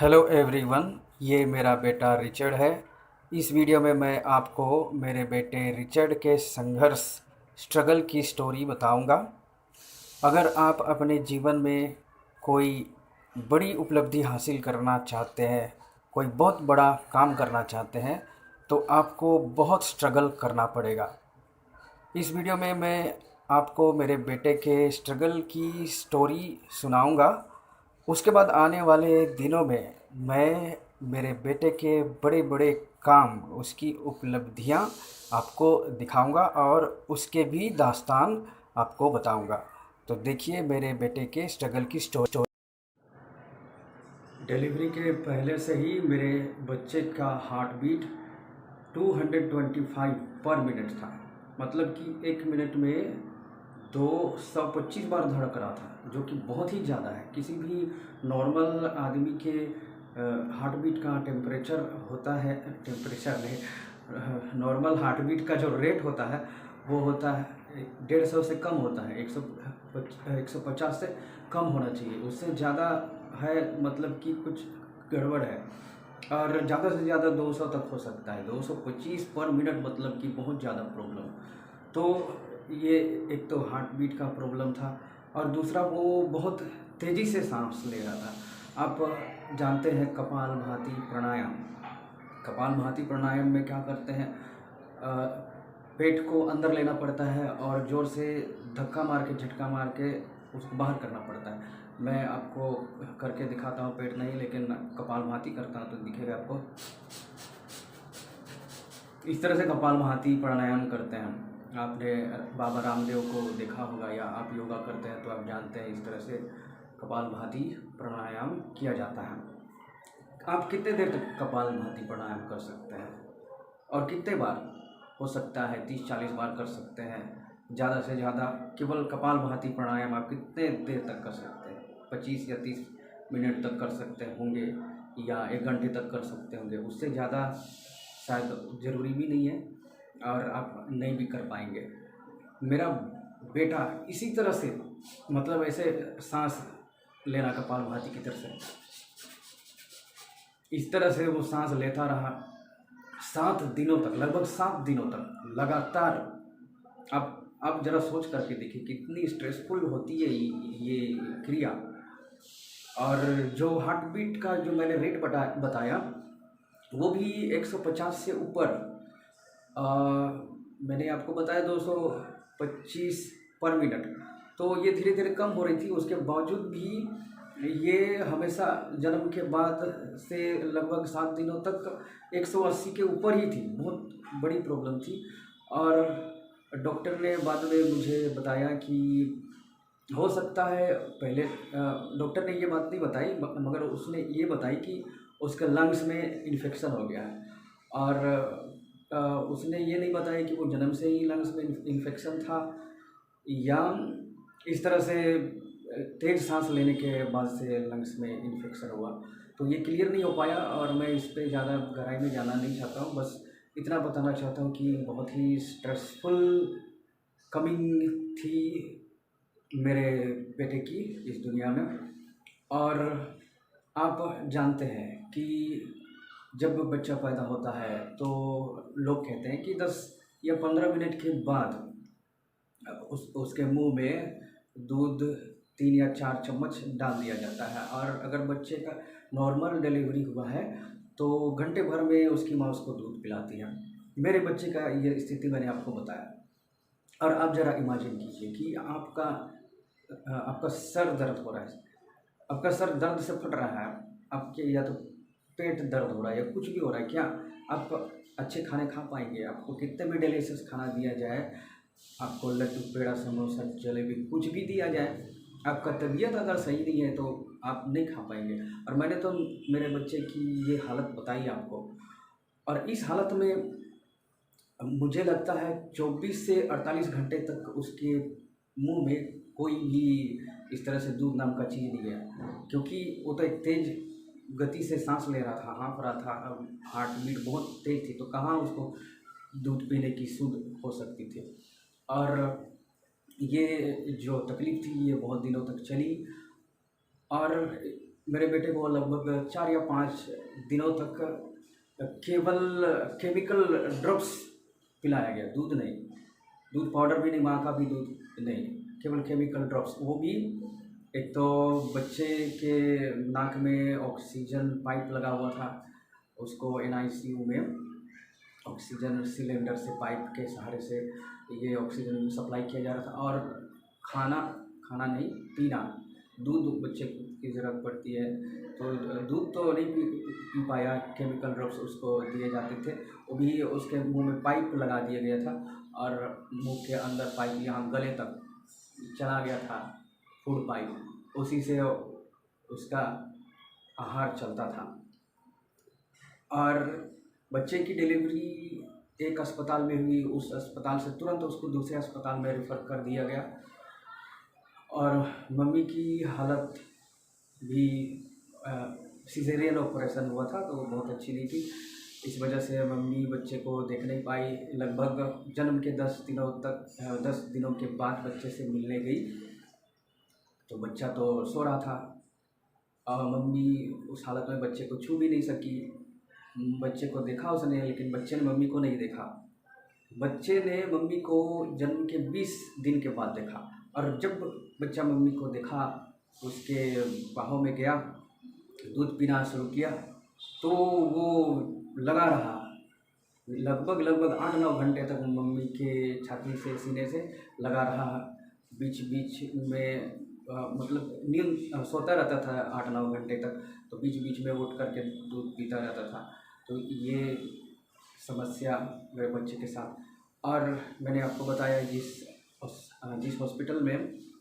Hello everyone, ये मेरा बेटा रिचर्ड है। इस वीडियो में मैं आपको मेरे बेटे रिचर्ड के संघर्ष स्ट्रगल की स्टोरी बताऊंगा। अगर आप अपने जीवन में कोई बड़ी उपलब्धि हासिल करना चाहते हैं, कोई बहुत बड़ा काम करना चाहते हैं, तो आपको बहुत स्ट्रगल करना पड़ेगा। इस वीडियो में मैं आपको मेरे बेटे के स्ट्रगल की स्टोरी सुनाऊंगा। उसके बाद आने वाले दिनों में मैं मेरे बेटे के बड़े बड़े काम, उसकी उपलब्धियां आपको दिखाऊंगा और उसके भी दास्तान आपको बताऊंगा। तो देखिए मेरे बेटे के स्ट्रगल की स्टोरी। डिलीवरी के पहले से ही मेरे बच्चे का हार्ट बीट 225 पर मिनट था। मतलब कि एक मिनट में 225 बार धड़क रहा था, जो कि बहुत ही ज़्यादा है। किसी भी नॉर्मल आदमी के हार्ट बीट का टेम्परेचर होता है, टेम्परेचर नहीं, नॉर्मल हार्ट बीट का जो रेट होता है वो होता है 150 से कम होता है, 150 से कम होना चाहिए। उससे ज़्यादा है मतलब कि कुछ गड़बड़ है। और ज़्यादा से ज़्यादा 200 तक हो सकता है, 225 पर मिनट मतलब कि बहुत ज़्यादा प्रॉब्लम। तो ये एक तो हार्ट बीट का प्रॉब्लम था और दूसरा वो बहुत तेज़ी से सांस ले रहा था। आप जानते हैं कपालभाति प्राणायाम। कपालभाति प्राणायाम में क्या करते हैं, पेट को अंदर लेना पड़ता है और ज़ोर से धक्का मार के, झटका मार के उसको बाहर करना पड़ता है। मैं आपको करके दिखाता हूँ, पेट नहीं लेकिन कपालभाति करता हूँ तो दिखेगा आपको। इस तरह से कपालभाति प्राणायाम करते हैं। आपने बाबा रामदेव को देखा होगा या आप योगा करते हैं तो आप जानते हैं इस तरह से कपालभाति प्राणायाम किया जाता है। आप कितने देर तक कपालभाति प्राणायाम कर सकते हैं और कितने बार हो सकता है? 30-40 बार कर सकते हैं ज़्यादा से ज़्यादा। केवल कपालभाति प्राणायाम आप कितने देर तक कर सकते हैं? 25 या 30 मिनट तक कर सकते होंगे या 1 घंटे तक कर सकते होंगे। उससे ज़्यादा शायद ज़रूरी भी नहीं है और आप नहीं भी कर पाएंगे। मेरा बेटा इसी तरह से, मतलब ऐसे सांस लेना कपालभाति की तरह से, इस तरह से वो सांस लेता रहा 7 दिनों तक, लगभग 7 दिनों तक लगातार। आप ज़रा सोच करके देखिए कितनी स्ट्रेसफुल होती है ये क्रिया। और जो हार्ट बीट का जो मैंने रेट बताया वो भी 150 से ऊपर। मैंने आपको बताया 225 पर मिनट। तो ये धीरे धीरे कम हो रही थी, उसके बावजूद भी ये हमेशा जन्म के बाद से लगभग 7 दिनों तक 180 के ऊपर ही थी। बहुत बड़ी प्रॉब्लम थी। और डॉक्टर ने बाद में मुझे बताया कि हो सकता है, पहले डॉक्टर ने ये बात नहीं बताई मगर उसने ये बताई कि उसके लंग्स में इन्फेक्शन हो गया है। और उसने ये नहीं बताया कि वो जन्म से ही लंग्स में इन्फेक्शन था या इस तरह से तेज़ सांस लेने के बाद से लंग्स में इन्फेक्शन हुआ। तो ये क्लियर नहीं हो पाया और मैं इस पर ज़्यादा गहराई में जाना नहीं चाहता हूँ। बस इतना बताना चाहता हूँ कि बहुत ही स्ट्रेसफुल कमिंग थी मेरे बेटे की इस दुनिया में। और आप जानते हैं कि जब बच्चा पैदा होता है तो लोग कहते हैं कि 10 या 15 मिनट के बाद उसके मुंह में दूध 3 या 4 चम्मच डाल दिया जाता है। और अगर बच्चे का नॉर्मल डिलीवरी हुआ है तो घंटे भर में उसकी माँ उसको दूध पिलाती है। मेरे बच्चे का ये स्थिति मैंने आपको बताया। और आप ज़रा इमेजिन कीजिए कि आपका सर दर्द हो रहा है, आपका सर दर्द से फट रहा है, आपके या तो पेट दर्द हो रहा है या कुछ भी हो रहा है, क्या आप अच्छे खाने खा पाएंगे? आपको कितने भी डिलीशियस खाना दिया जाए, आपको लड्डू, पेड़ा, समोसा, जलेबी कुछ भी दिया जाए, आपका तबीयत अगर सही नहीं है तो आप नहीं खा पाएंगे। और मैंने तो मेरे बच्चे की ये हालत बताई आपको। और इस हालत में मुझे लगता है 24 से 48 घंटे तक उसके मुंह में कोई भी इस तरह से दूध नाम का चीज़ नहीं गया, क्योंकि वो तो एक तेज़ गति से सांस ले रहा था, हाँफ रहा था, हार्ट बीट बहुत तेज़ थी, तो कहाँ उसको दूध पीने की सुध हो सकती थी। और ये जो तकलीफ़ थी ये बहुत दिनों तक चली। और मेरे बेटे को लगभग 4 या 5 दिनों तक केवल केमिकल ड्रॉप्स पिलाया गया, दूध नहीं, दूध पाउडर भी नहीं, माँ का भी दूध नहीं, केवल केमिकल ड्रॉप्स। वो भी एक तो बच्चे के नाक में ऑक्सीजन पाइप लगा हुआ था, उसको एनआईसीयू में ऑक्सीजन सिलेंडर से पाइप के सहारे से ये ऑक्सीजन सप्लाई किया जा रहा था। और खाना खाना नहीं, पीना, दूध बच्चे की ज़रूरत पड़ती है, तो दूध तो नहीं पी पाया, केमिकल ड्रॉप्स उसको दिए जाते थे, वो भी उसके मुंह में पाइप लगा दिया गया था और मुंह के अंदर पाइप यहाँ गले तक चला गया था, फूड पाइप, उसी से उसका आहार चलता था। और बच्चे की डिलीवरी एक अस्पताल में हुई, उस अस्पताल से तुरंत उसको दूसरे अस्पताल में रेफ़र कर दिया गया। और मम्मी की हालत भी सिजेरियन ऑपरेशन हुआ था, तो वो बहुत अच्छी नहीं थी, इस वजह से मम्मी बच्चे को देख नहीं पाई। लगभग जन्म के 10 दिनों के बाद बच्चे से मिलने गई, तो बच्चा तो सो रहा था और मम्मी उस हालत में बच्चे को छू भी नहीं सकी। बच्चे को देखा उसने, लेकिन बच्चे ने मम्मी को नहीं देखा। बच्चे ने मम्मी को जन्म के 20 दिन के बाद देखा, और जब बच्चा मम्मी को देखा, उसके बाहों में गया, दूध पीना शुरू किया, तो वो लगा रहा लगभग 8-9 घंटे तक मम्मी के छाती से, सीने से लगा रहा। बीच बीच में मतलब नींद सोता रहता था 8-9 घंटे तक, तो बीच बीच में उठ करके दूध पीता रहता था। तो ये समस्या मेरे बच्चे के साथ। और मैंने आपको बताया जिस हॉस्पिटल में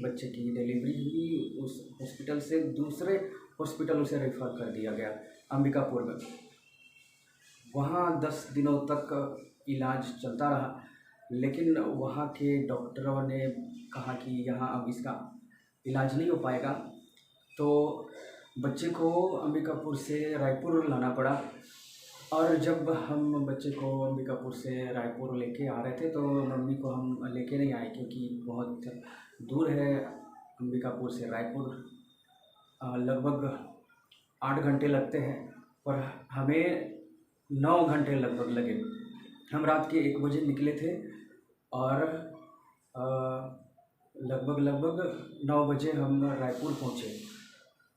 बच्चे की डिलीवरी हुई, उस हॉस्पिटल से दूसरे हॉस्पिटल उसे रेफ़र कर दिया गया, अंबिकापुर में। वहाँ 10 दिनों तक इलाज चलता रहा, लेकिन वहाँ के डॉक्टरों ने कहा कि यहाँ अब इसका इलाज नहीं हो पाएगा, तो बच्चे को अंबिकापुर से रायपुर लाना पड़ा। और जब हम बच्चे को अंबिकापुर से रायपुर लेके आ रहे थे, तो मम्मी को हम लेके नहीं आए, क्योंकि बहुत दूर है अंबिकापुर से रायपुर, लगभग 8 घंटे लगते हैं, पर हमें 9 घंटे लगभग लगे। हम रात के 1 बजे निकले थे और लगभग 9 बजे हम रायपुर पहुँचे।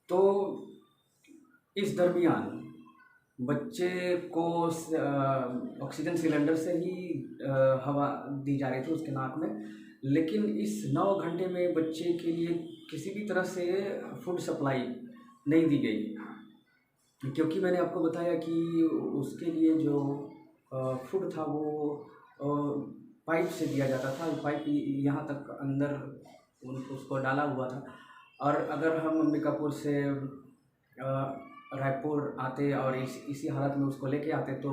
तो इस दरमियान बच्चे को ऑक्सीजन सिलेंडर से ही हवा दी जा रही थी उसके नाक में, लेकिन इस 9 घंटे में बच्चे के लिए किसी भी तरह से फूड सप्लाई नहीं दी गई, क्योंकि मैंने आपको बताया कि उसके लिए जो फूड था वो पाइप से दिया जाता था, पाइप यहाँ तक अंदर उसको डाला हुआ था। और अगर हम अंबिकापुर से रायपुर आते और इसी हालत में उसको लेके आते, तो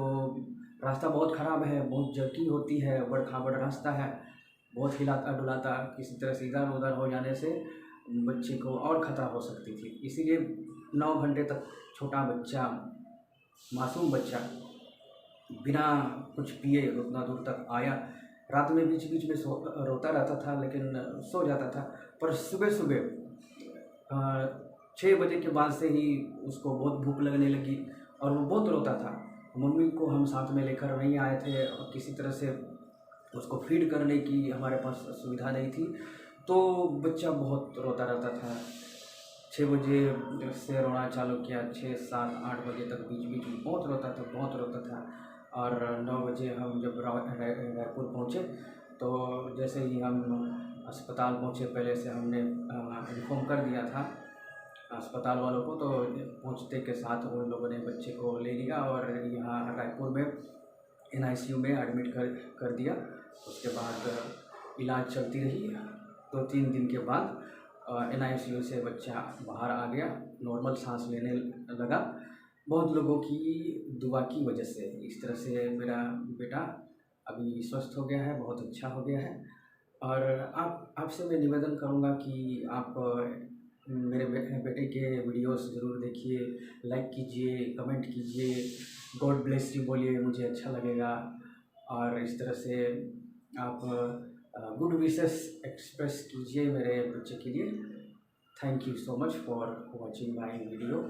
रास्ता बहुत ख़राब है, बहुत जर्किंग होती है, बड़ खाबड़ रास्ता है, बहुत हिलाता डुलाता, किसी तरह से इधर उधर हो जाने से बच्चे को और ख़तरा हो सकती थी। इसीलिए 9 घंटे तक छोटा बच्चा, मासूम बच्चा, बिना कुछ पिए उतना दूर तक आया। रात में बीच बीच में रोता रहता था, लेकिन सो जाता था। पर सुबह सुबह 6 बजे के बाद से ही उसको बहुत भूख लगने लगी और वो बहुत रोता था। मम्मी को हम साथ में लेकर नहीं आए थे और किसी तरह से उसको फीड करने की हमारे पास सुविधा नहीं थी, तो बच्चा बहुत रोता रहता था। 6 बजे से रोना चालू किया, 6, 7, 8 बजे तक बीच बीच में बहुत रोता था। और 9 बजे हम जब रायपुर पहुँचे, तो जैसे ही हम अस्पताल पहुँचे, पहले से हमने इन्फॉर्म कर दिया था अस्पताल वालों को, तो पहुँचते के साथ उन लोगों ने बच्चे को ले लिया और यहाँ रायपुर में एनआईसीयू में एडमिट कर दिया। उसके बाद इलाज चलती रही। 2-3 दिन के बाद एनआईसीयू से बच्चा बाहर आ गया, नॉर्मल सांस लेने लगा, बहुत लोगों की दुआ की वजह से। इस तरह से मेरा बेटा अभी स्वस्थ हो गया है, बहुत अच्छा हो गया है। और आपसे मैं निवेदन करूँगा कि आप मेरे बेटे के वीडियोस ज़रूर देखिए, लाइक कीजिए, कमेंट कीजिए, गॉड ब्लेस यू बोलिए, मुझे अच्छा लगेगा। और इस तरह से आप गुड विशेस एक्सप्रेस कीजिए मेरे बच्चे के लिए। Thank you so much for watching my video.